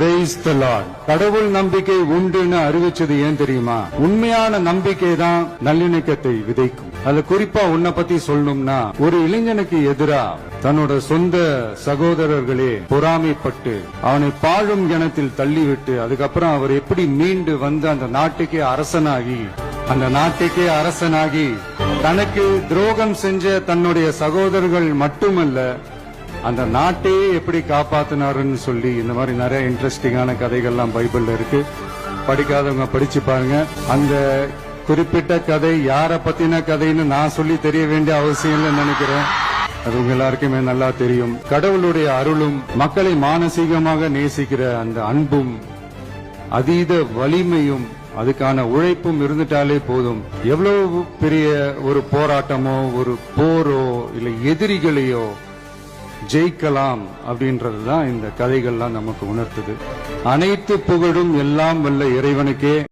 Praise the Lord. கடவுள் நம்பிக்கை உண்டுன்னு அறிவிச்சது ஏன் தெரியுமா? உண்மையான நம்பிக்கை தான் நல்லிணக்கத்தை விதைக்கும். அதுல குறிப்பா உன்னை பத்தி சொல்லணும்னா, ஒரு இளைஞனுக்கு எதிரா தன்னோட சொந்த சகோதரர்களே பொறாமைப்பட்டு அவனை பாழும் கிணத்தில் தள்ளிவிட்டு அதுக்கப்புறம் அவர் எப்படி மீண்டு வந்து அந்த நாட்டுக்கே அரசனாகி தனக்கு துரோகம் செஞ்ச தன்னுடைய சகோதரர்கள் மட்டுமல்ல அந்த நாட்டையே எப்படி காப்பாத்தினாருன்னு சொல்லி இந்த மாதிரி நிறைய இன்ட்ரெஸ்டிங்கான கதைகள்லாம் பைபிள்ல இருக்கு. படிக்காதவங்க படிச்சு பாருங்க. அந்த குறிப்பிட்ட கதை யார பத்தின கதைன்னு நான் சொல்லி தெரிய வேண்டிய அவசியம் இல்லைன்னு நினைக்கிறேன். அது உங்க எல்லாருக்குமே நல்லா தெரியும். கடவுளுடைய அருளும் மக்களை மானசீகமாக நேசிக்கிற அந்த அன்பும் அதீத வலிமையும் அதுக்கான உழைப்பும் இருந்துட்டாலே போதும். எவ்வளவு பெரிய ஒரு போராட்டமோ ஒரு போரோ இல்ல எதிரிகளையோ ஜெயிக்கலாம் அப்படின்றதுதான் இந்த கதைகள்லாம் நமக்கு உணர்த்துது. அனைத்து புகழும் எல்லாம் வல்ல இறைவனுக்கே.